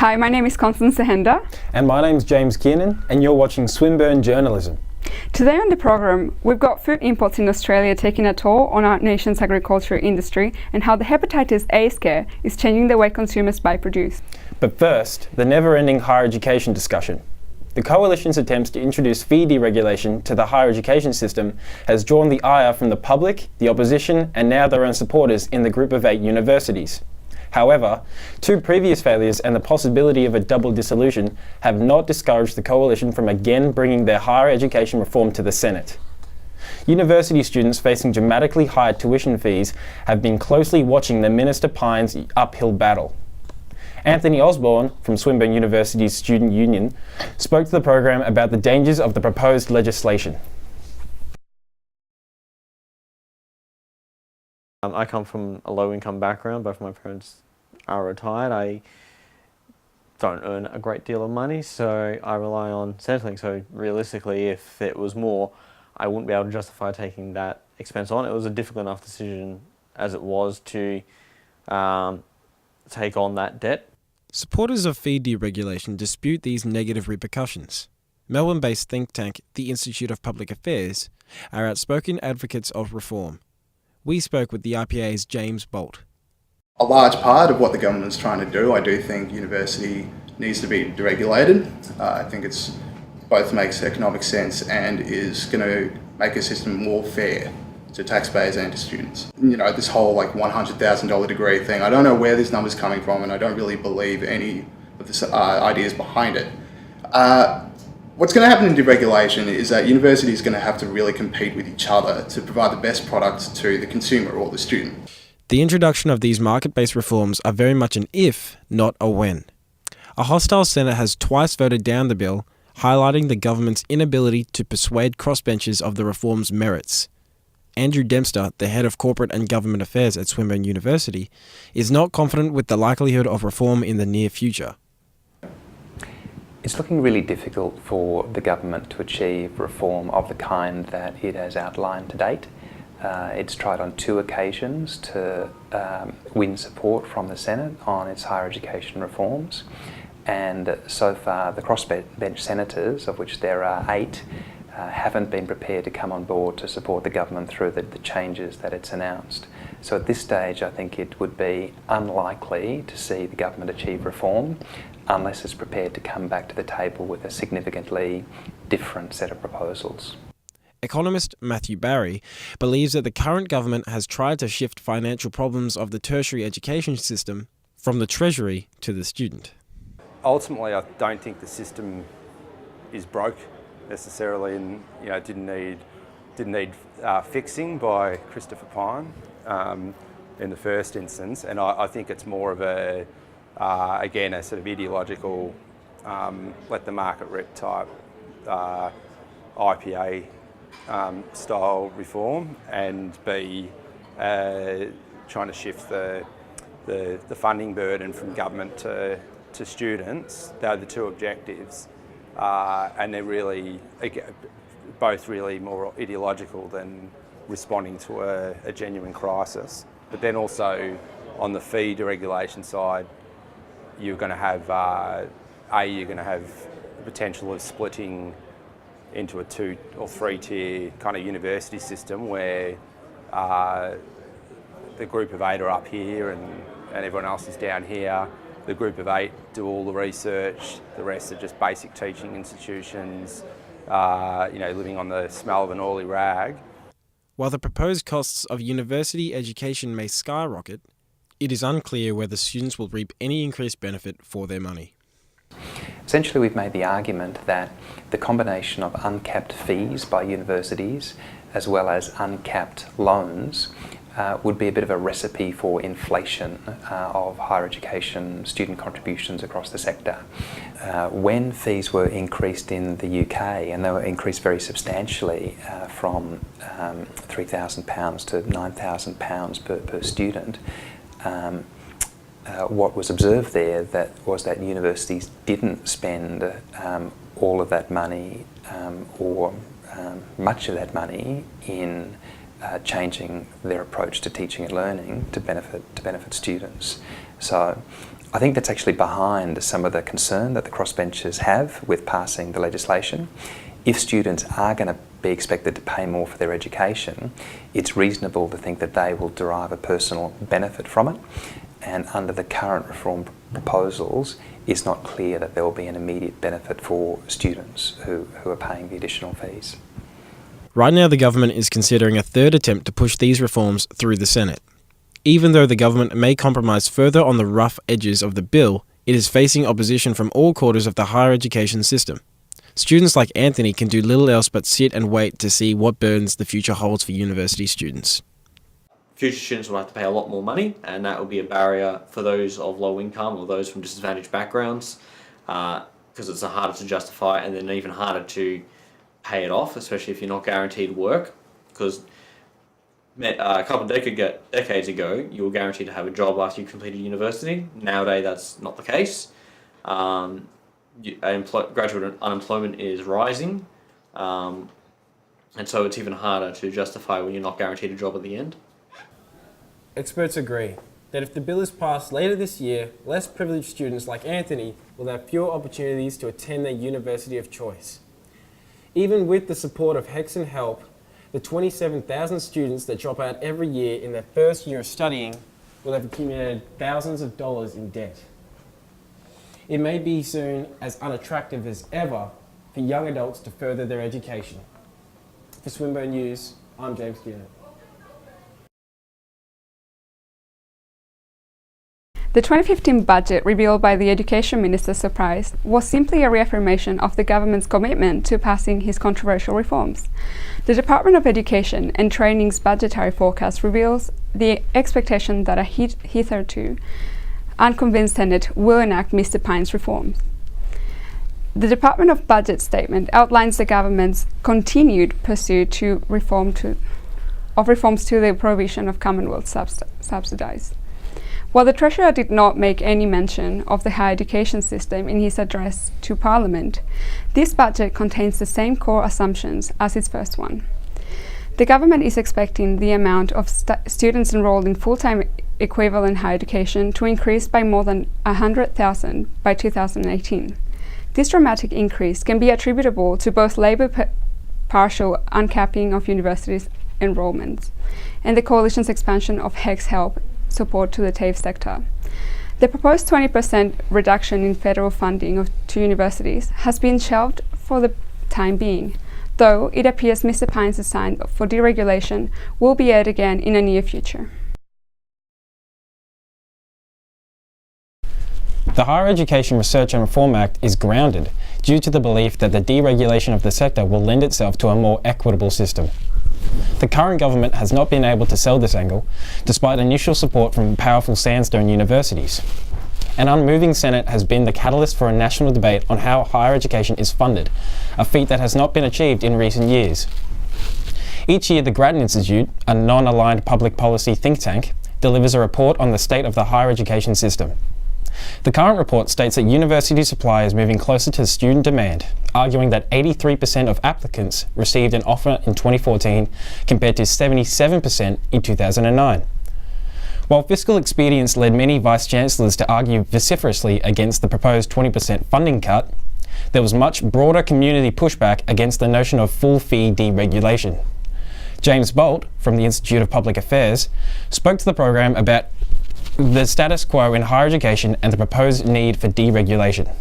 Hi, my name is Constance Sehenda. And my name's James Kiernan, and you're watching Swinburne Journalism. Today on the program, we've got food imports in Australia taking a toll on our nation's agriculture industry and how the hepatitis A scare is changing the way consumers buy produce. But first, the never-ending higher education discussion. The Coalition's attempts to introduce fee deregulation to the higher education system has drawn the ire from the public, the opposition, and now their own supporters in the Group of 8 universities. However, two previous failures and the possibility of a double dissolution have not discouraged the Coalition from again bringing their higher education reform to the Senate. University students facing dramatically higher tuition fees have been closely watching the Minister Pyne's uphill battle. Anthony Osborne from Swinburne University's Student Union spoke to the program about the dangers of the proposed legislation. I come from a low-income background. Both my parents are retired. I don't earn a great deal of money, so I rely on Centrelink. So realistically, if it was more, I wouldn't be able to justify taking that expense on. It was a difficult enough decision as it was to take on that debt. Supporters of fee deregulation dispute these negative repercussions. Melbourne-based think tank, the Institute of Public Affairs, are outspoken advocates of reform. We spoke with the IPA's James Bolt. A large part of what the government's trying to do, I do think university needs to be deregulated. I think it's both makes economic sense and is going to make a system more fair to taxpayers and to students. You know, this whole like $100,000 degree thing, I don't know where this number's coming from, and I don't really believe any of the ideas behind it. What's going to happen in deregulation is that universities are going to have to really compete with each other to provide the best product to the consumer or the student. The introduction of these market-based reforms are very much an if, not a when. A hostile Senate has twice voted down the bill, highlighting the government's inability to persuade crossbenchers of the reform's merits. Andrew Dempster, the head of corporate and government affairs at Swinburne University, is not confident with the likelihood of reform in the near future. It's looking really difficult for the government to achieve reform of the kind that it has outlined to date. It's tried on two occasions to win support from the Senate on its higher education reforms, and so far the crossbench senators, of which there are 8, haven't been prepared to come on board to support the government through the changes that it's announced. So at this stage, I think it would be unlikely to see the government achieve reform unless it's prepared to come back to the table with a significantly different set of proposals. Economist Matthew Barry believes that the current government has tried to shift financial problems of the tertiary education system from the Treasury to the student. Ultimately, I don't think the system is broke necessarily, and didn't need fixing by Christopher Pyne in the first instance. And I think it's more of a again a sort of ideological let the market rip type IPA style reform, and B trying to shift the funding burden from government to students. They're the two objectives. And they're really, both really more ideological than responding to a genuine crisis. But then also on the fee deregulation side, you're going to have, you're going to have the potential of splitting into a 2 or 3 tier kind of university system where the Group of 8 are up here and everyone else is down here. The Group of 8 do all the research, the rest are just basic teaching institutions, living on the smell of an oily rag. While the proposed costs of university education may skyrocket, it is unclear whether students will reap any increased benefit for their money. Essentially, we've made the argument that the combination of uncapped fees by universities as well as uncapped loans would be a bit of a recipe for inflation of higher education student contributions across the sector. When fees were increased in the UK, and they were increased very substantially from £3,000 to £9,000 per student, what was observed there was that universities didn't spend all of that money or much of that money in changing their approach to teaching and learning to benefit students. So I think that's actually behind some of the concern that the crossbenchers have with passing the legislation. If students are going to be expected to pay more for their education, it's reasonable to think that they will derive a personal benefit from it. And under the current reform proposals, it's not clear that there will be an immediate benefit for students who are paying the additional fees. Right now, the government is considering a third attempt to push these reforms through the Senate. Even though the government may compromise further on the rough edges of the bill, it is facing opposition from all quarters of the higher education system. Students like Anthony can do little else but sit and wait to see what burdens the future holds for university students. Future students will have to pay a lot more money, and that will be a barrier for those of low income or those from disadvantaged backgrounds, because it's harder to justify and then even harder to pay it off, especially if you're not guaranteed work. Because a couple of decades ago, you were guaranteed to have a job after you completed university. Nowadays, that's not the case. Graduate unemployment is rising, and so it's even harder to justify when you're not guaranteed a job at the end. Experts agree that if the bill is passed later this year, less privileged students like Anthony will have fewer opportunities to attend their university of choice. Even with the support of HECS and HELP, the 27,000 students that drop out every year in their first year of studying will have accumulated thousands of dollars in debt. It may be soon as unattractive as ever for young adults to further their education. For Swinburne News, I'm James Giernan. The 2015 budget revealed by the Education Minister's surprise was simply a reaffirmation of the government's commitment to passing his controversial reforms. The Department of Education and Training's budgetary forecast reveals the expectation that a hitherto unconvinced Senate will enact Mr. Pyne's reforms. The Department of Budget statement outlines the government's continued pursuit of reforms to the provision of Commonwealth subsidies. While the Treasurer did not make any mention of the higher education system in his address to Parliament, this budget contains the same core assumptions as its first one. The government is expecting the amount of students enrolled in full-time equivalent higher education to increase by more than 100,000 by 2018. This dramatic increase can be attributable to both Labor partial uncapping of universities' enrollments and the Coalition's expansion of HECS help support to the TAFE sector. The proposed 20% reduction in federal funding to universities has been shelved for the time being, though it appears Mr. Pyne's design for deregulation will be aired again in the near future. The Higher Education Research and Reform Act is grounded due to the belief that the deregulation of the sector will lend itself to a more equitable system. The current government has not been able to sell this angle, despite initial support from powerful sandstone universities. An unmoving Senate has been the catalyst for a national debate on how higher education is funded, a feat that has not been achieved in recent years. Each year, the Grattan Institute, a non-aligned public policy think tank, delivers a report on the state of the higher education system. The current report states that university supply is moving closer to student demand, arguing that 83% of applicants received an offer in 2014 compared to 77% in 2009. While fiscal expedience led many vice-chancellors to argue vociferously against the proposed 20% funding cut, there was much broader community pushback against the notion of full-fee deregulation. James Bolt, from the Institute of Public Affairs, spoke to the program about the status quo in higher education and the proposed need for deregulation.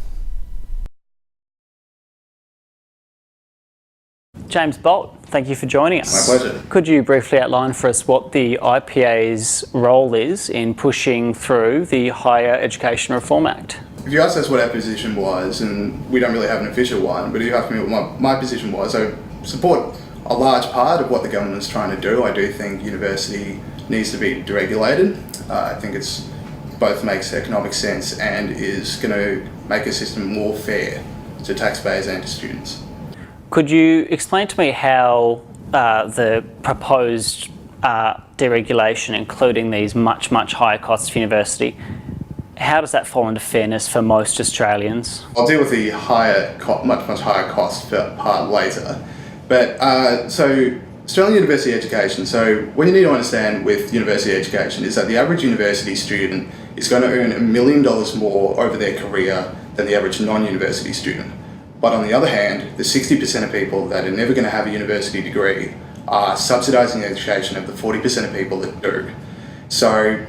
James Bolt, thank you for joining us. My pleasure. Could you briefly outline for us what the IPA's role is in pushing through the Higher Education Reform Act? If you ask us what our position was, and we don't really have an official one, but if you ask me what my position was, I support a large part of what the government's trying to do. I do think university needs to be deregulated. I think it's both makes economic sense and is going to make a system more fair to taxpayers and to students. Could you explain to me how the proposed deregulation, including these much higher costs for university, how does that fall into fairness for most Australians? I'll deal with the much higher cost part later. But so Australian university education. So what you need to understand with university education is that the average university student is going to earn $1 million more over their career than the average non-university student. But on the other hand, the 60% of people that are never going to have a university degree are subsidising the education of the 40% of people that do. So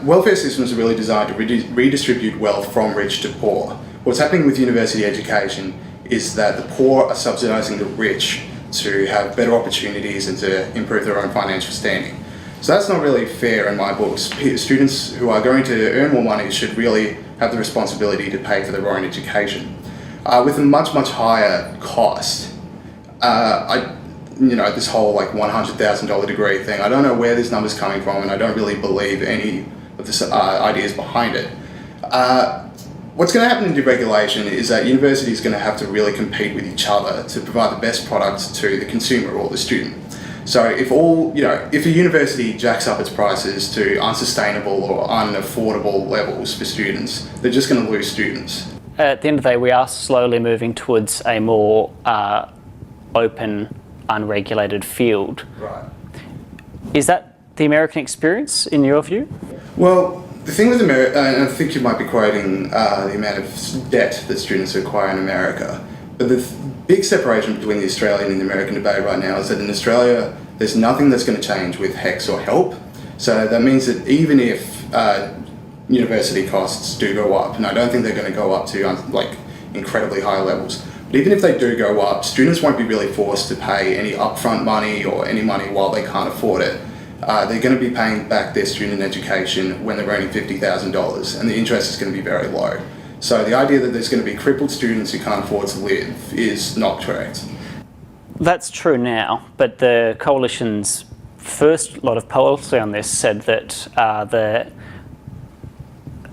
welfare systems are really designed to redistribute wealth from rich to poor. What's happening with university education is that the poor are subsidising the rich to have better opportunities and to improve their own financial standing. So that's not really fair in my books. Students who are going to earn more money should really have the responsibility to pay for their own education. With a much, much higher cost, this whole like $100,000 degree thing, I don't know where this number's coming from, and I don't really believe any of the ideas behind it. What's going to happen in deregulation is that universities are going to have to really compete with each other to provide the best product to the consumer or the student. So if a university jacks up its prices to unsustainable or unaffordable levels for students, they're just going to lose students. At the end of the day, we are slowly moving towards a more open, unregulated field. Right. Is that the American experience, in your view? Well, the thing with America, and I think you might be quoting the amount of debt that students acquire in America, but the big separation between the Australian and the American debate right now is that in Australia, there's nothing that's going to change with HECS or HELP. So that means that even if university costs do go up, and I don't think they're going to go up to incredibly high levels, but even if they do go up, students won't be really forced to pay any upfront money or any money while they can't afford it. They're going to be paying back their student education when they're earning $50,000, and the interest is going to be very low. So the idea that there's going to be crippled students who can't afford to live is not correct. That's true now, but the Coalition's first lot of policy on this said that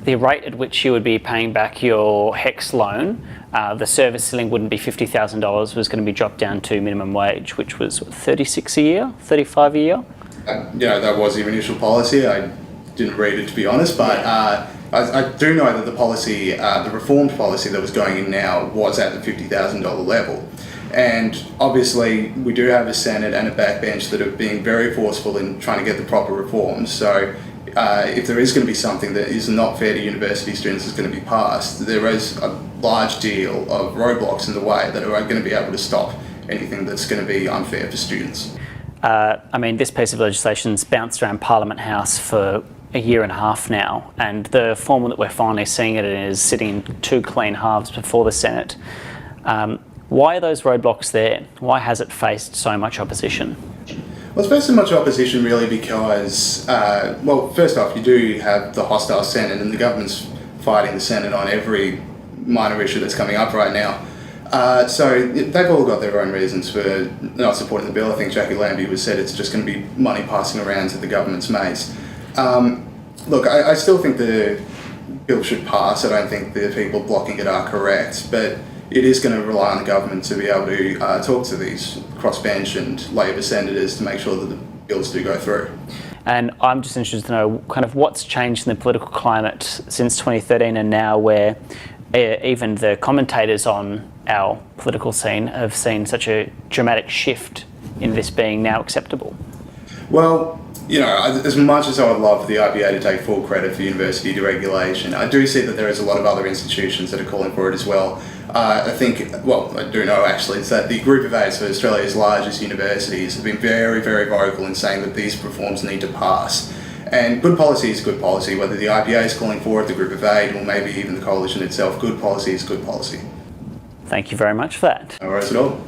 the rate at which you would be paying back your HECS loan, the service ceiling wouldn't be $50,000, was going to be dropped down to minimum wage, which was $36 a year, $35 a year. That was the initial policy. I didn't read it, to be honest, but I do know that the policy, the reformed policy that was going in now, was at the $50,000 level. And obviously, we do have a Senate and a backbench that are being very forceful in trying to get the proper reforms. So if there is going to be something that is not fair to university students that's going to be passed, there is a large deal of roadblocks in the way that are going to be able to stop anything that's going to be unfair for students. This piece of legislation's bounced around Parliament House for a year and a half now, and the form that we're finally seeing it in is sitting in two clean halves before the Senate. Why are those roadblocks there? Why has it faced so much opposition? Well, it's faced so much opposition really because, first off, you do have the hostile Senate, and the government's fighting the Senate on every minor issue that's coming up right now. So they've all got their own reasons for not supporting the bill. I think Jackie Lambie was said it's just going to be money passing around to the government's mates. I still think the bill should pass. I don't think the people blocking it are correct, but it is going to rely on the government to be able to talk to these crossbench and Labor senators to make sure that the bills do go through. And I'm just interested to know kind of what's changed in the political climate since 2013 and now, where even the commentators on our political scene have seen such a dramatic shift in this being now acceptable. Well, as much as I would love for the IPA to take full credit for university deregulation, I do see that there is a lot of other institutions that are calling for it as well. I do know actually, it's that the Group of Eight, so Australia's largest universities, have been very, very vocal in saying that these reforms need to pass. And good policy is good policy, whether the IPA is calling for it, the Group of Eight, or maybe even the Coalition itself. Good policy is good policy. Thank you very much for that. No worries at all.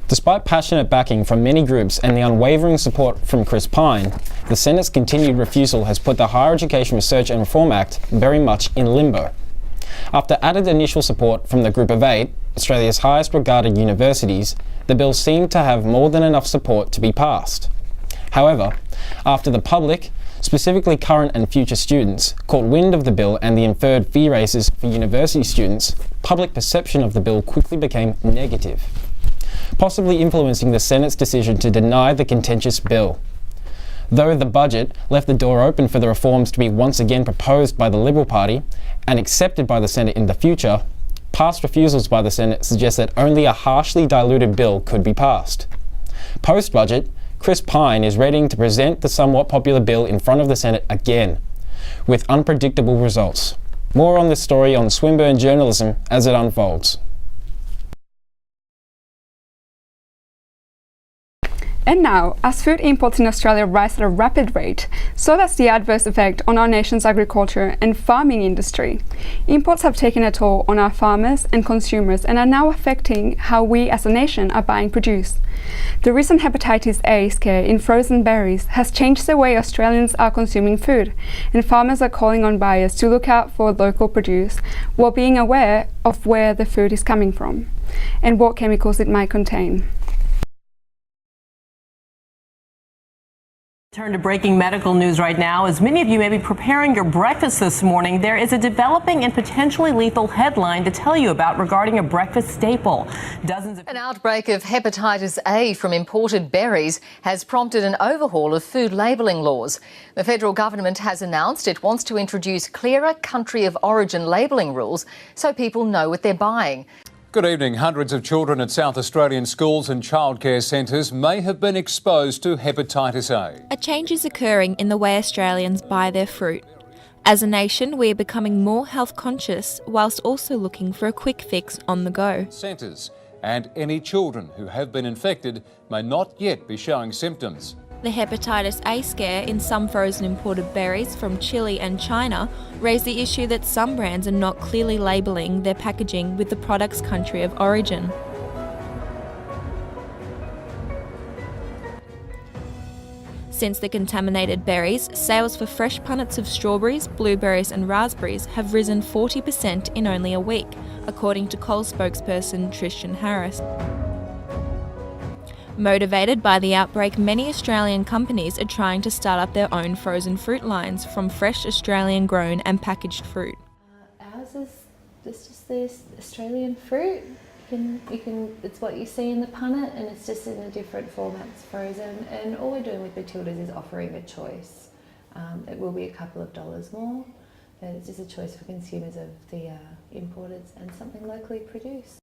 Despite passionate backing from many groups and the unwavering support from Chris Pyne, the Senate's continued refusal has put the Higher Education Research and Reform Act very much in limbo. After added initial support from the Group of Eight, Australia's highest regarded universities, the bill seemed to have more than enough support to be passed. However, after the public, specifically current and future students, caught wind of the bill and the inferred fee raises for university students, public perception of the bill quickly became negative, possibly influencing the Senate's decision to deny the contentious bill. Though the budget left the door open for the reforms to be once again proposed by the Liberal Party and accepted by the Senate in the future, past refusals by the Senate suggest that only a harshly diluted bill could be passed. Post-budget, Chris Pine is ready to present the somewhat popular bill in front of the Senate again, with unpredictable results. More on this story on Swinburne Journalism as it unfolds. And now, as food imports in Australia rise at a rapid rate, so does the adverse effect on our nation's agriculture and farming industry. Imports have taken a toll on our farmers and consumers and are now affecting how we as a nation are buying produce. The recent hepatitis A scare in frozen berries has changed the way Australians are consuming food, and farmers are calling on buyers to look out for local produce while being aware of where the food is coming from and what chemicals it might contain. Turn to breaking medical news right now. As many of you may be preparing your breakfast this morning, there is a developing and potentially lethal headline to tell you about regarding a breakfast staple. An outbreak of hepatitis A from imported berries has prompted an overhaul of food labelling laws. The federal government has announced it wants to introduce clearer country of origin labelling rules so people know what they're buying. Good evening. Hundreds of children at South Australian schools and childcare centres may have been exposed to hepatitis A. A change is occurring in the way Australians buy their fruit. As a nation, we are becoming more health conscious whilst also looking for a quick fix on the go. Centres and any children who have been infected may not yet be showing symptoms. The hepatitis A scare in some frozen imported berries from Chile and China raised the issue that some brands are not clearly labelling their packaging with the product's country of origin. Since the contaminated berries, sales for fresh punnets of strawberries, blueberries and raspberries have risen 40% in only a week, according to Coles spokesperson Tristan Harris. Motivated by the outbreak, many Australian companies are trying to start up their own frozen fruit lines from fresh Australian grown and packaged fruit. Ours is just this Australian fruit. It's what you see in the punnet, and it's just in a different format. It's frozen, and all we're doing with Matildas is offering a choice. It will be a couple of dollars more, but it's just a choice for consumers of the imported and something locally produced.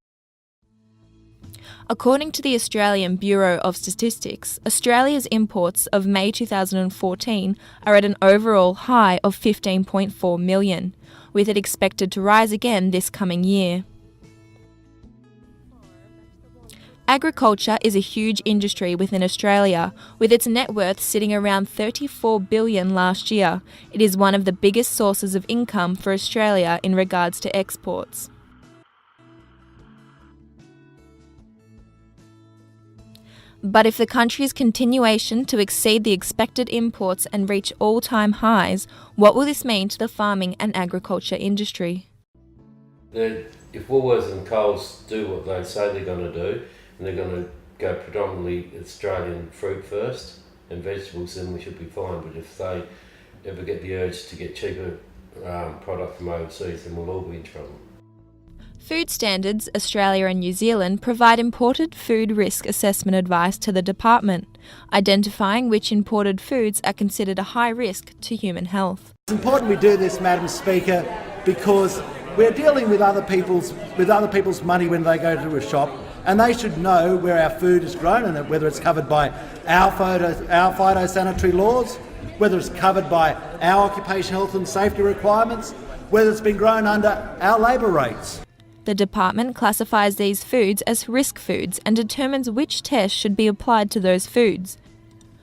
According to the Australian Bureau of Statistics, Australia's imports of May 2014 are at an overall high of 15.4 million, with it expected to rise again this coming year. Agriculture is a huge industry within Australia, with its net worth sitting around $34 billion last year. It is one of the biggest sources of income for Australia in regards to exports. But if the country's continuation to exceed the expected imports and reach all-time highs, what will this mean to the farming and agriculture industry? If Woolworths and Coles do what they say they're going to do, and they're going to go predominantly Australian fruit first and vegetables, then we should be fine. But if they ever get the urge to get cheaper product from overseas, then we'll all be in trouble. Food Standards Australia and New Zealand provide imported food risk assessment advice to the department, identifying which imported foods are considered a high risk to human health. It's important we do this, Madam Speaker, because we're dealing with other people's money when they go to a shop, and they should know where our food is grown and whether it's covered by our phytosanitary laws, whether it's covered by our occupational health and safety requirements, whether it's been grown under our labour rates. The department classifies these foods as risk foods and determines which tests should be applied to those foods.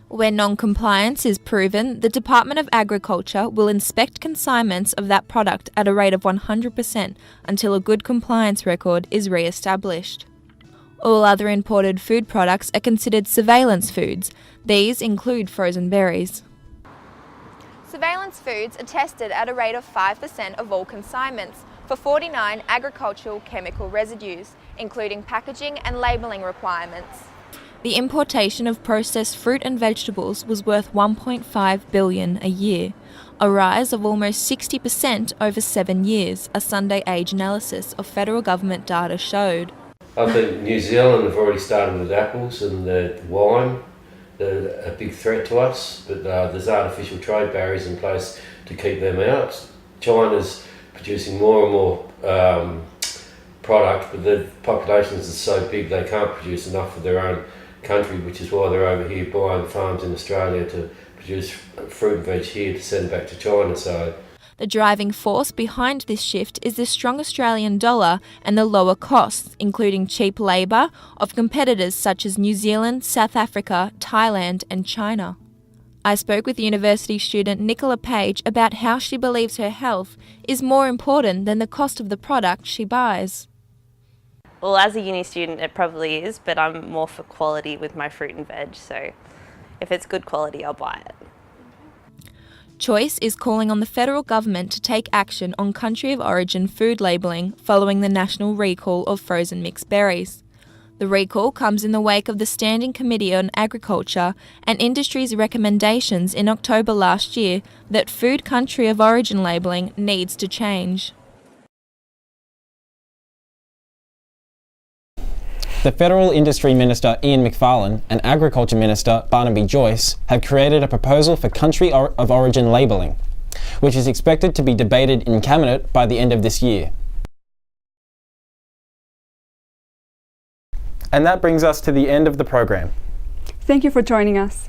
Where non-compliance is proven, the Department of Agriculture will inspect consignments of that product at a rate of 100% until a good compliance record is re-established. All other imported food products are considered surveillance foods. These include frozen berries. Surveillance foods are tested at a rate of 5% of all consignments for 49 agricultural chemical residues, including packaging and labelling requirements. The importation of processed fruit and vegetables was worth $1.5 billion a year, a rise of almost 60% over 7 years, a Sunday Age analysis of federal government data showed. I think New Zealand have already started with apples and the wine. They're a big threat to us, but there's artificial trade barriers in place to keep them out. China's producing more and more product, but the populations are so big they can't produce enough for their own country, which is why they're over here buying farms in Australia to produce fruit and veg here to send back to China. So the driving force behind this shift is the strong Australian dollar and the lower costs, including cheap labour, of competitors such as New Zealand, South Africa, Thailand and China. I spoke with university student Nicola Page about how she believes her health is more important than the cost of the product she buys. Well, as a uni student it probably is, but I'm more for quality with my fruit and veg, so if it's good quality I'll buy it. Choice is calling on the federal government to take action on country of origin food labelling following the national recall of frozen mixed berries. The recall comes in the wake of the Standing Committee on Agriculture and Industry's recommendations in October last year that food country of origin labelling needs to change. The Federal Industry Minister Ian Macfarlane and Agriculture Minister Barnaby Joyce have created a proposal for country of origin labelling, which is expected to be debated in Cabinet by the end of this year. And that brings us to the end of the program. Thank you for joining us.